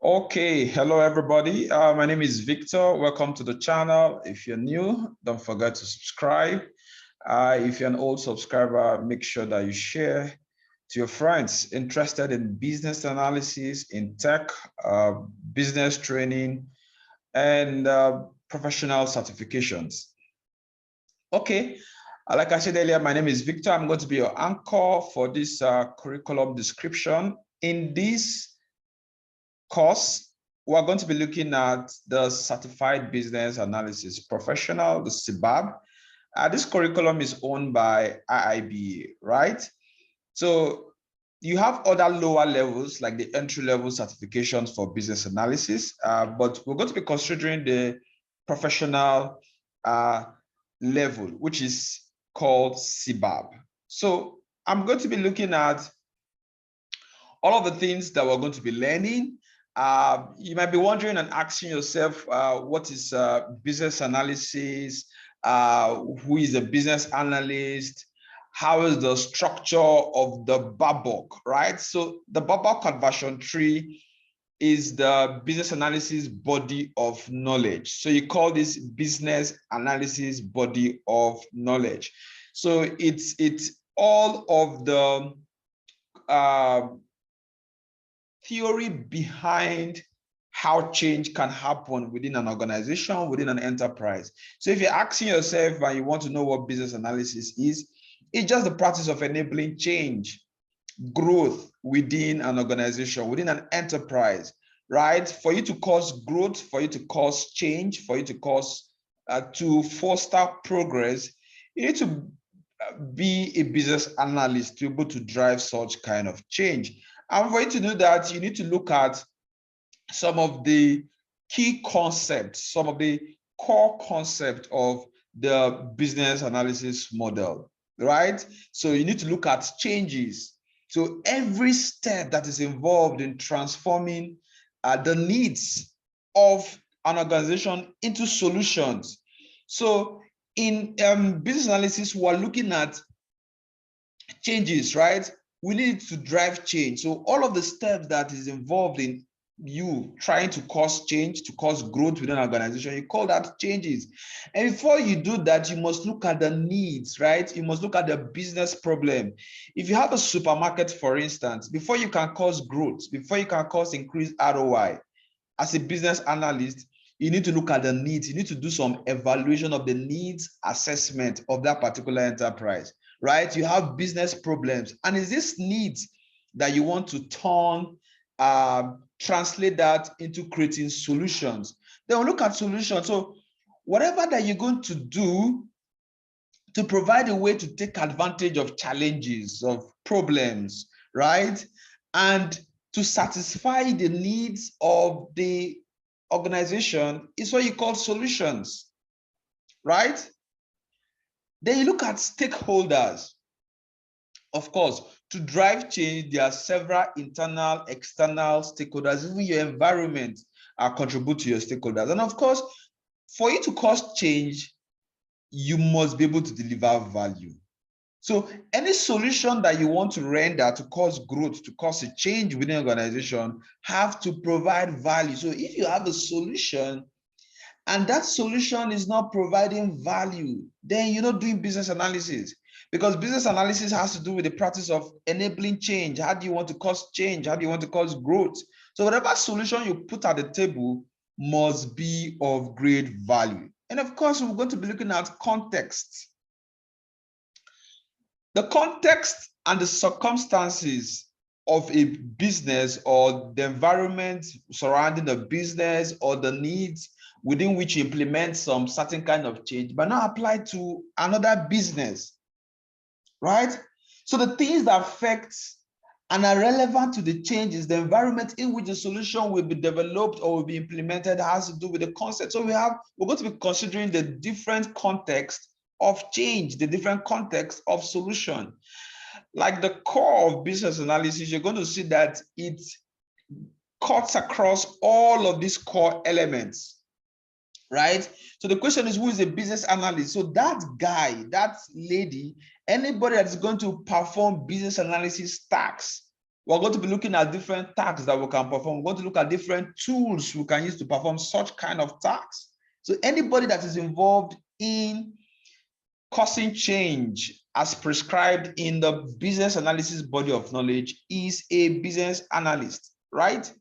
Okay, hello everybody. My name is Victor. Welcome to the channel. If you're new, don't forget to subscribe. If you're an old subscriber, make sure that you share to your friends interested in business analysis, in tech, business training, and professional certifications. Okay, like I said earlier, my name is Victor. I'm going to be your anchor for this curriculum description. In this course, we're going to be looking at the Certified Business Analysis Professional, the CBAB. This curriculum is owned by IIBA, right? So you have other lower levels like the entry-level certifications for business analysis, but we're going to be considering the professional level, which is called CBAB. So I'm going to be looking at all of the things that we're going to be learning. You might be wondering and asking yourself, what is business analysis? Who is a business analyst? How is the structure of the BABOK, right? So the BABOK at version 3 is the business analysis body of knowledge. So you call this business analysis body of knowledge. So it's all of the theory behind how change can happen within an organization, within an enterprise. So if you're asking yourself and you want to know what business analysis is, it's just the practice of enabling change, growth within an organization, within an enterprise, right? For you to cause growth, for you to cause change, for you to foster progress, you need to be a business analyst to be able to drive such kind of change. And for you to do that, you need to look at some of the key concepts, some of the core concepts of the business analysis model, right? So you need to look at changes. So every step that is involved in transforming the needs of an organization into solutions. So in business analysis, we're looking at changes, right? We need to drive change. So all of the steps that is involved in you trying to cause change, to cause growth within an organization, you call that changes. And before you do that, you must look at the needs, right? You must look at the business problem. If you have a supermarket, for instance, before you can cause growth, before you can cause increased ROI, as a business analyst, you need to look at the needs. You need to do some evaluation of the needs assessment of that particular enterprise, right? You have business problems, and is this needs that you want to translate that into creating solutions? Then we'll look at solutions. So whatever that you're going to do to provide a way to take advantage of challenges, of problems, right? And to satisfy the needs of the organization is what you call solutions, right? Then you look at stakeholders. Of course, to drive change, there are several internal, external stakeholders. Even your environment contribute to your stakeholders. And of course, for you to cause change, you must be able to deliver value. So any solution that you want to render to cause growth, to cause a change within an organization, have to provide value. So if you have a solution and that solution is not providing value, then you're not doing business analysis, because business analysis has to do with the practice of enabling change. How do you want to cause change? How do you want to cause growth? So whatever solution you put at the table must be of great value. And of course, we're going to be looking at context. The context and the circumstances of a business, or the environment surrounding the business, or the needs within which you implement some certain kind of change, but not apply to another business, right? So the things that affect and are relevant to the changes, the environment in which the solution will be developed or will be implemented has to do with the concept. So we're going to be considering the different context of change, the different context of solution. Like the core of business analysis, you're going to see that it cuts across all of these core elements, right? So the question is, who is a business analyst? So that guy, that lady, anybody that's going to perform business analysis tasks We're going to be looking at different tasks that we can perform. We're going to look at different tools we can use to perform such kind of tasks. So anybody that is involved in causing change as prescribed in the business analysis body of knowledge is a business analyst, right?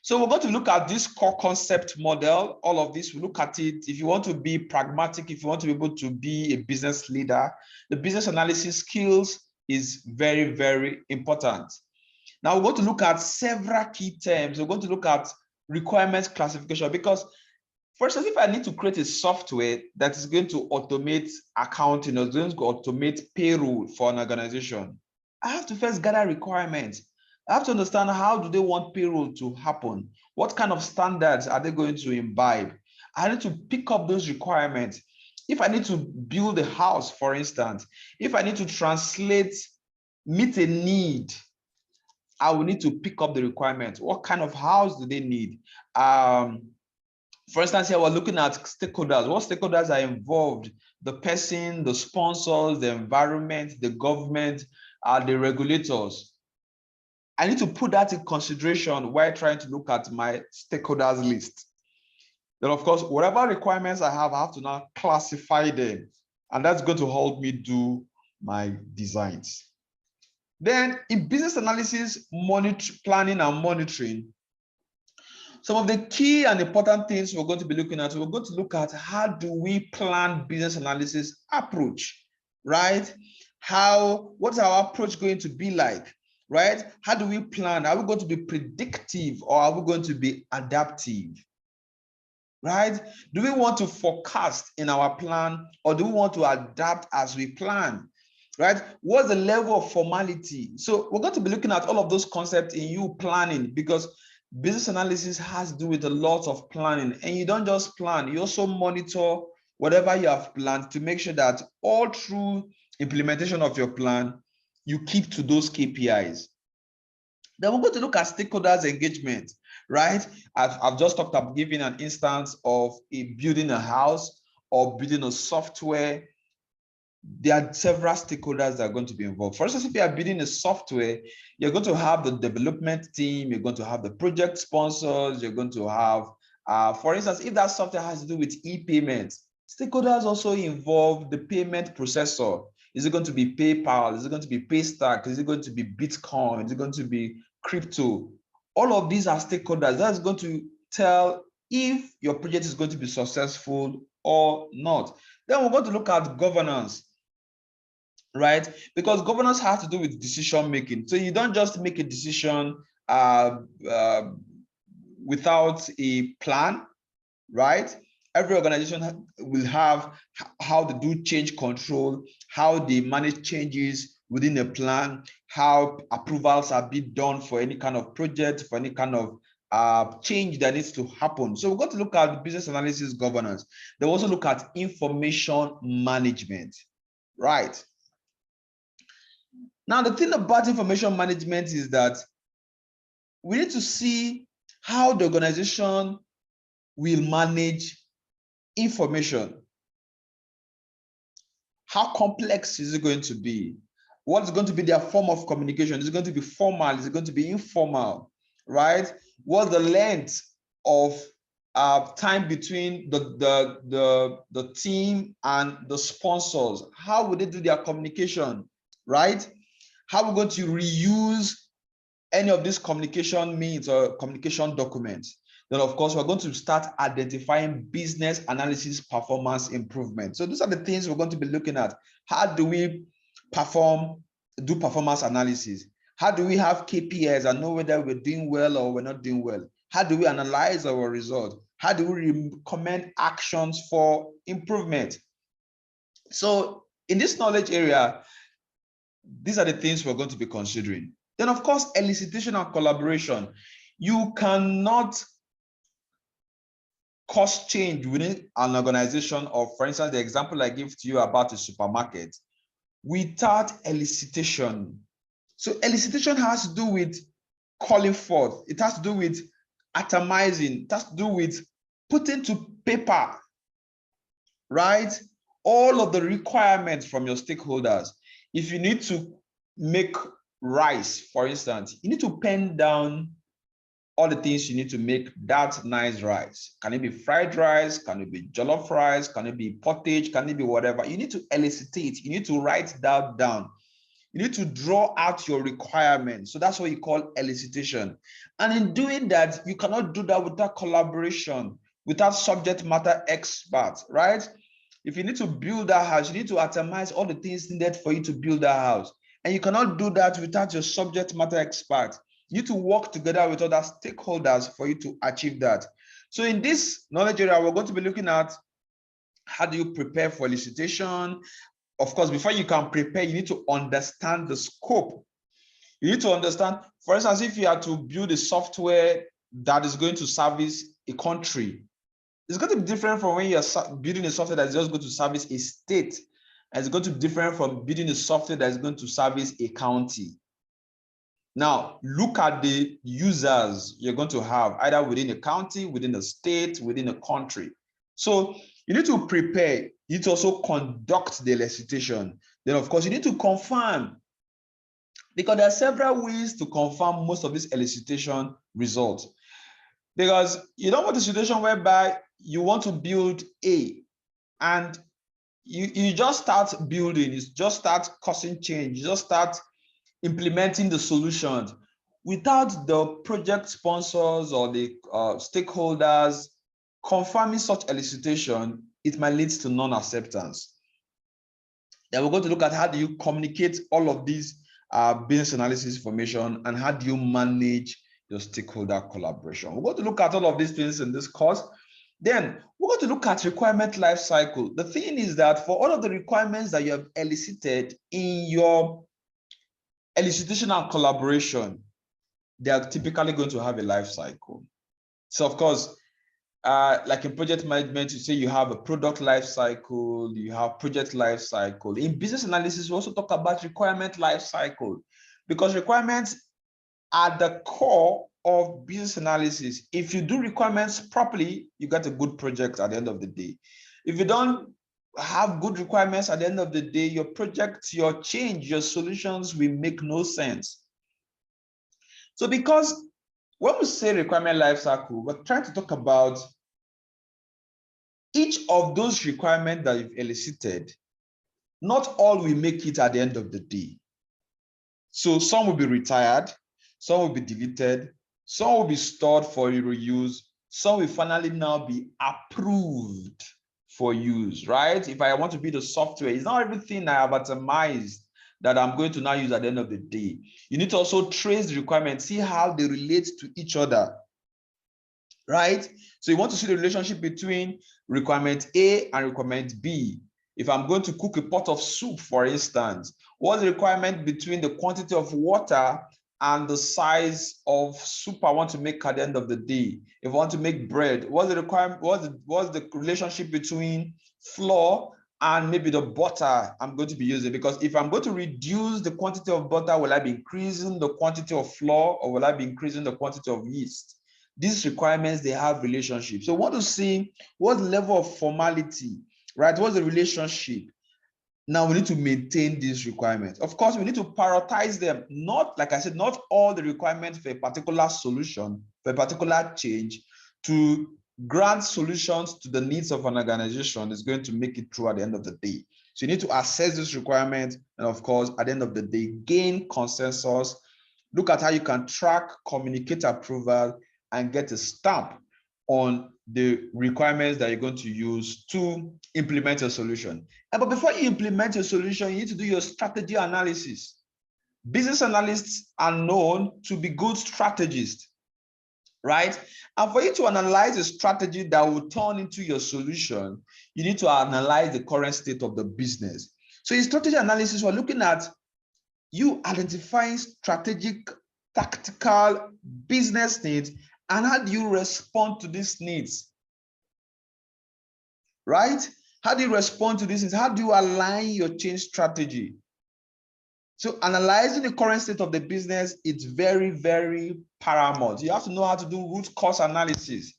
So we're going to look at this core concept model, all of this, we look at it. If you want to be pragmatic, if you want to be able to be a business leader, the business analysis skills is very, very important. Now we're going to look at several key terms. We're going to look at requirements classification, because for instance, if I need to create a software that is going to automate accounting or is going to automate payroll for an organization, I have to first gather requirements. I have to understand, how do they want payroll to happen? What kind of standards are they going to imbibe? I need to pick up those requirements. If I need to build a house, for instance, if I need to meet a need, I will need to pick up the requirements. What kind of house do they need? For instance, here we're looking at stakeholders. What stakeholders are involved? The person, the sponsors, the environment, the government, the regulators. I need to put that in consideration while trying to look at my stakeholders list. Then, of course, whatever requirements I have to now classify them. And that's going to help me do my designs. Then in business analysis, planning and monitoring, some of the key and important things we're going to be looking at, we're going to look at how do we plan business analysis approach, right? What's our approach going to be like, right? How do we plan? Are we going to be predictive or are we going to be adaptive, right? Do we want to forecast in our plan or do we want to adapt as we plan, right? What's the level of formality? So we're going to be looking at all of those concepts in you planning, because business analysis has to do with a lot of planning, and you don't just plan, you also monitor whatever you have planned to make sure that all through implementation of your plan, you keep to those KPIs. Then we're going to look at stakeholders engagement, right? I've just talked about giving an instance of building a house or building a software. There are several stakeholders that are going to be involved. For instance, if you are building a software, you're going to have the development team, you're going to have the project sponsors, you're going to have, for instance, if that software has to do with e-payments, stakeholders also involve the payment processor. Is it going to be PayPal? Is it going to be Paystack? Is it going to be Bitcoin? Is it going to be crypto? All of these are stakeholders. That's going to tell if your project is going to be successful or not. Then we're going to look at governance, right? Because governance has to do with decision making. So you don't just make a decision without a plan, right? Every organization will have how to do change control, how they manage changes within a plan, how approvals are being done for any kind of project, for any kind of change that needs to happen. So we're going to look at business analysis governance. They also look at information management, right? Now, the thing about information management is that we need to see how the organization will manage information. How complex is it going to be? What's going to be their form of communication? Is it going to be formal? Is it going to be informal, right? What's the length of time between the team and the sponsors? How would they do their communication, right? How are we going to reuse any of these communication means or communication documents? Then, of course, we're going to start identifying business analysis performance improvement. So these are the things we're going to be looking at. How do we do performance analysis? How do we have KPIs and know whether we're doing well or we're not doing well? How do we analyze our result? How do we recommend actions for improvement? So in this knowledge area, these are the things we're going to be considering. Then, of course, elicitation and collaboration. You cannot cause change within an organization, or for instance, the example I give to you about a supermarket, without elicitation. So elicitation has to do with calling forth. It has to do with atomizing. It has to do with putting to paper, right? All of the requirements from your stakeholders. If you need to make rice, for instance, you need to pen down all the things you need to make that nice rice. Can it be fried rice? Can it be jollof rice? Can it be pottage? Can it be whatever? You need to elicitate. You need to write that down. You need to draw out your requirements. So that's what you call elicitation. And in doing that, you cannot do that without collaboration, without subject matter experts, right? If you need to build that house, you need to itemize all the things needed for you to build that house. And you cannot do that without your subject matter expert. You need to work together with other stakeholders for you to achieve that. So in this knowledge area, we're going to be looking at how do you prepare for elicitation. Of course, before you can prepare, you need to understand the scope. You need to understand, for instance, if you are to build a software that is going to service a country, it's going to be different from when you're building a software that's just going to service a state. And it's going to be different from building a software that's going to service a county. Now, look at the users you're going to have, either within a county, within a state, within a country. So you need to prepare. You need to also conduct the elicitation. Then, of course, you need to confirm, because there are several ways to confirm most of these elicitation results. Because you don't want a situation whereby you want to build A and you just start building, you just start causing change, you just start implementing the solutions without the project sponsors or the stakeholders confirming such elicitation. It might lead to non-acceptance. Then we're going to look at how do you communicate all of these business analysis information and how do you manage your stakeholder collaboration. We're going to look at all of these things in this course. Then we're going to look at requirement life cycle. The thing is that for all of the requirements that you have elicited in your elicitation and collaboration, they are typically going to have a life cycle. So of course, like in project management, you say you have a product life cycle, you have project life cycle. In business analysis, we also talk about requirement life cycle, because requirements are the core of business analysis. If you do requirements properly, you get a good project at the end of the day. If you don't have good requirements at the end of the day, your project, your change, your solutions will make no sense. So because when we say requirement life cycle, we're trying to talk about each of those requirements that you've elicited. Not all will make it at the end of the day. So some will be retired, some will be deleted, some will be stored for reuse, some will finally now be approved for use, right? If I want to build a software, it's not everything I have atomized that I'm going to now use at the end of the day. You need to also trace the requirements, see how they relate to each other, right? So you want to see the relationship between requirement A and requirement B. If I'm going to cook a pot of soup, for instance, what's the requirement between the quantity of water and the size of soup I want to make at the end of the day? If I want to make bread, what's the requirement? What's the relationship between flour and maybe the butter I'm going to be using? Because if I'm going to reduce the quantity of butter, will I be increasing the quantity of flour, or will I be increasing the quantity of yeast? These requirements, they have relationships. So we want to see what level of formality, right? What's the relationship? Now we need to maintain these requirements. Of course, we need to prioritize them. Not, like I said, not all the requirements for a particular solution, for a particular change, to grant solutions to the needs of an organization is going to make it through at the end of the day. So you need to assess this requirement, and of course, at the end of the day, gain consensus, look at how you can track, communicate approval, and get a stamp on the requirements that you're going to use to implement a solution. But before you implement a solution, you need to do your strategy analysis. Business analysts are known to be good strategists, right? And for you to analyze a strategy that will turn into your solution, you need to analyze the current state of the business. So in strategy analysis, we're looking at you identifying strategic, tactical business needs, and how do you respond to these needs, right? How do you respond to these needs? How do you align your change strategy? So analyzing the current state of the business, it's very, very paramount. You have to know how to do root cause analysis.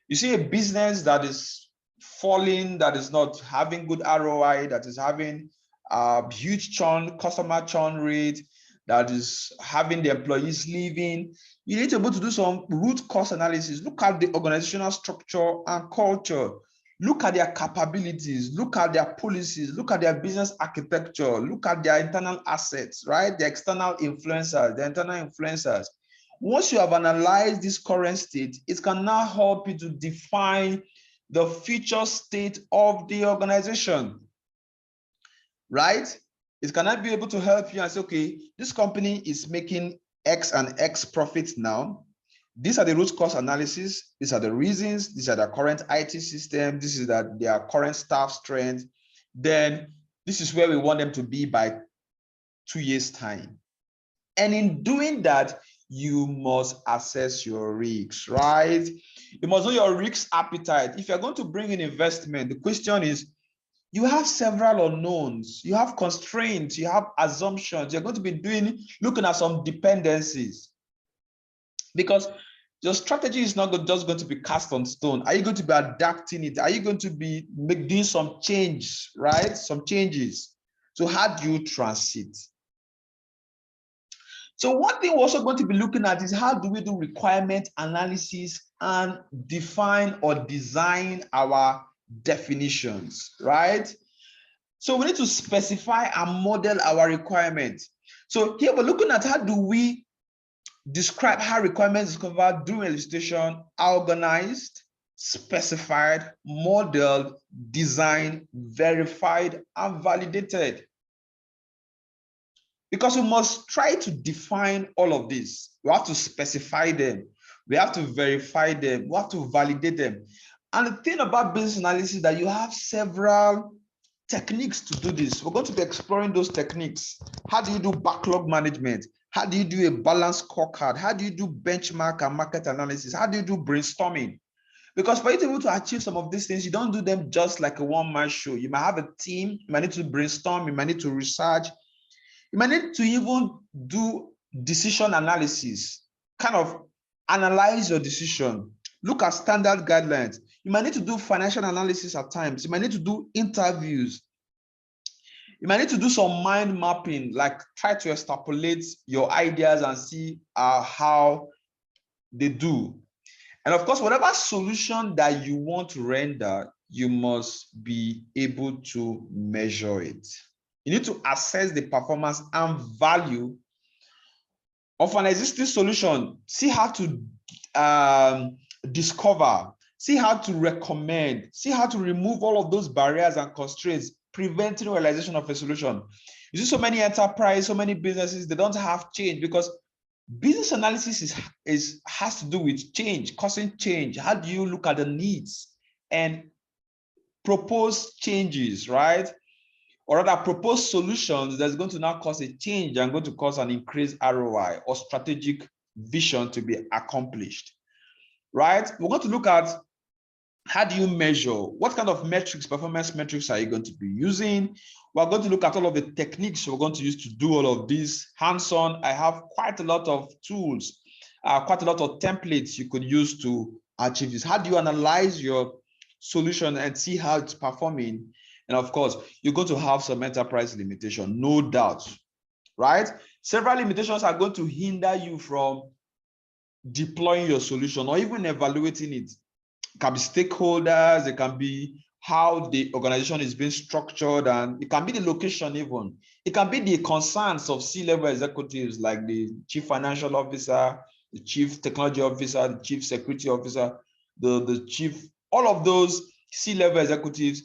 You see a business that is falling, that is not having good ROI, that is having a huge churn, customer churn rate, that is having the employees leaving. You need to be able to do some root cause analysis. Look at the organizational structure and culture. Look at their capabilities, look at their policies, look at their business architecture, look at their internal assets, right? The external influencers, the internal influencers. Once you have analyzed this current state, it can now help you to define the future state of the organization, right? It cannot be able to help you and say, okay, this company is making X and X profits now. These are the root cause analysis. These are the reasons. These are the current IT system. This is that their current staff strength. Then this is where we want them to be by 2 years' time. And in doing that, you must assess your risks, right? You must know your risk appetite. If you're going to bring in investment, the question is, you have several unknowns, you have constraints, you have assumptions. You're going to be looking at some dependencies, because your strategy is not just going to be cast on stone. Are you going to be adapting it? Are you going to be doing some change, right? Some changes. So how do you transit? So one thing we're also going to be looking at is, how do we do requirement analysis and define or design our definitions, right? So we need to specify and model our requirements. So here we're looking at, how do we describe how requirements is covered during elicitation, organized, specified, modeled, designed, verified, and validated. Because we must try to define all of this. We have to specify them. We have to verify them. We have to validate them. And the thing about business analysis is that you have several techniques to do this. We're going to be exploring those techniques. How do you do backlog management? How do you do a balanced scorecard? How do you do benchmark and market analysis? How do you do brainstorming? Because for you to be able to achieve some of these things, you don't do them just like a one-man show. You might have a team, you might need to brainstorm, you might need to research, you might need to even do decision analysis, kind of analyze your decision, look at standard guidelines. You might need to do financial analysis at times. You might need to do interviews. You might need to do some mind mapping, like try to extrapolate your ideas and see how they do. And of course, whatever solution that you want to render, you must be able to measure it. You need to assess the performance and value of an existing solution. See how to discover, see how to recommend, see how to remove all of those barriers and constraints preventing realization of a solution. You see so many enterprises, so many businesses, they don't have change, because business analysis has to do with change, causing change. How do you look at the needs and propose changes, right? Or rather propose solutions that's going to now cause a change and going to cause an increased ROI or strategic vision to be accomplished, right? We're going to look at, how do you measure? What kind of metrics, performance metrics are you going to be using? We're going to look at all of the techniques we're going to use to do all of this hands-on. I have quite a lot of tools, quite a lot of templates you could use to achieve this. How do you analyze your solution and see how it's performing? And of course, you're going to have some enterprise limitation, no doubt, right? Several limitations are going to hinder you from deploying your solution or even evaluating it. It can be stakeholders, it can be how the organization is being structured, and it can be the location even. It can be the concerns of C-level executives like the chief financial officer, the chief technology officer, the chief security officer, the chief, all of those C-level executives.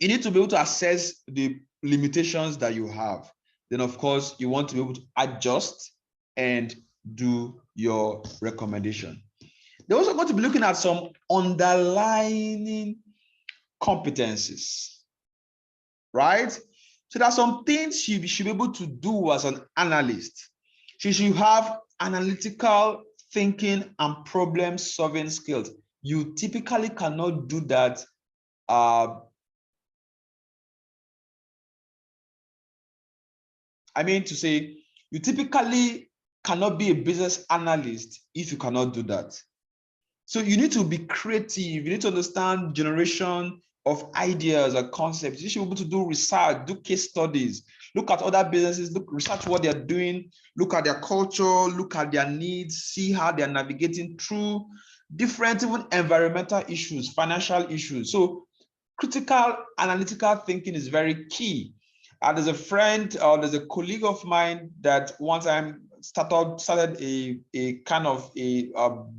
You need to be able to assess the limitations that you have. Then of course, you want to be able to adjust and do your recommendation. They're also going to be looking at some underlying competencies, right? So there are some things you should be able to do as an analyst. You should have analytical thinking and problem-solving skills. You typically cannot do that you typically cannot be a business analyst if you cannot do that. So you need to be creative. You need to understand generation of ideas and concepts. You should be able to do research, do case studies, Look at other businesses, research what they're doing, look at their culture, look at their needs, see how they're navigating through different even environmental issues, financial issues. So critical analytical thinking is very key. There's a friend or there's a colleague of mine that one time started a kind of a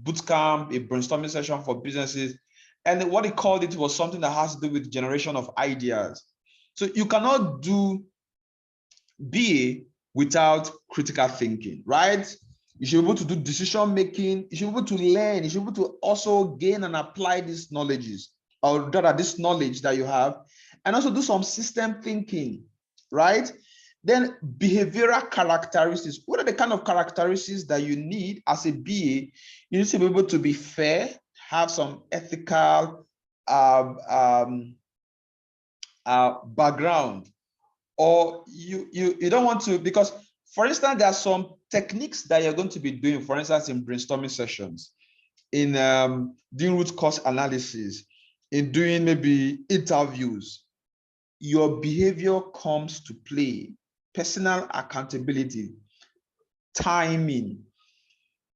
boot camp, a brainstorming session for businesses. And what he called it was something that has to do with generation of ideas. So you cannot do BA without critical thinking, right? You should be able to do decision making. You should be able to learn. You should be able to also gain and apply these knowledges, or rather this knowledge that you have, and also do some system thinking, right? Then behavioral characteristics. What are the kind of characteristics that you need as a BA? You need to be able to be fair, have some ethical background, or you don't want to, because for instance, there are some techniques that you're going to be doing, for instance, in brainstorming sessions, in doing root cause analysis, in doing maybe interviews. Your behavior comes to play. Personal accountability, timing,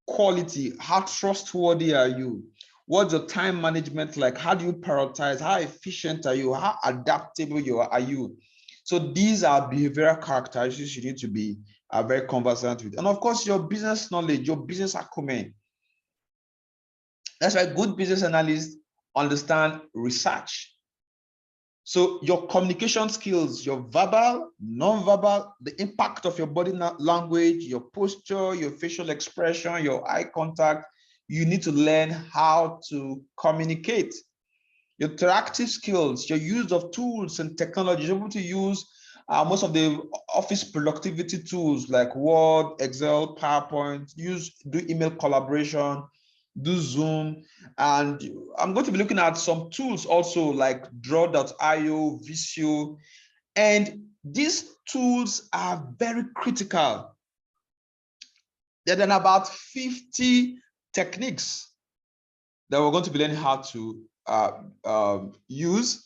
quality, how trustworthy are you? What's your time management like? How do you prioritize? How efficient are you? How adaptable are you? So these are behavioral characteristics you need to be very conversant with. And of course, your business knowledge, your business acumen. That's why good business analysts understand research. So your communication skills, your verbal, non-verbal, the impact of your body language, your posture, your facial expression, your eye contact, you need to learn how to communicate. Your interactive skills, your use of tools and technology, you're able to use most of the office productivity tools like Word, Excel, PowerPoint, do email collaboration, do Zoom. And I'm going to be looking at some tools also like Draw.io, Visio. And these tools are very critical. There are about 50 techniques that we're going to be learning how to use.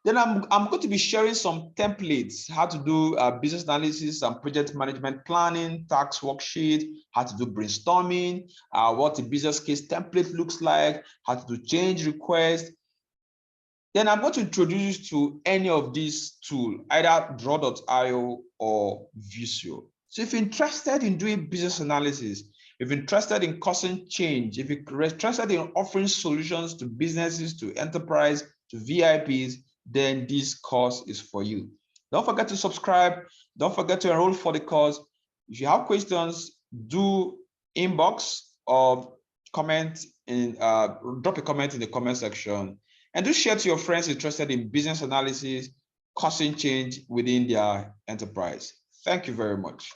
Then I'm going to be sharing some templates, how to do business analysis and project management planning, tax worksheet, how to do brainstorming, what a business case template looks like, how to do change request. Then I'm going to introduce you to any of these tools, either Draw.io or Visio. So if you're interested in doing business analysis, if you're interested in causing change, if you're interested in offering solutions to businesses, to enterprise, to VIPs, then this course is for you. Don't forget to subscribe. Don't forget to enroll for the course. If you have questions, do inbox or comment in, drop a comment in the comment section, and do share to your friends interested in business analysis, causing change within their enterprise. Thank you very much.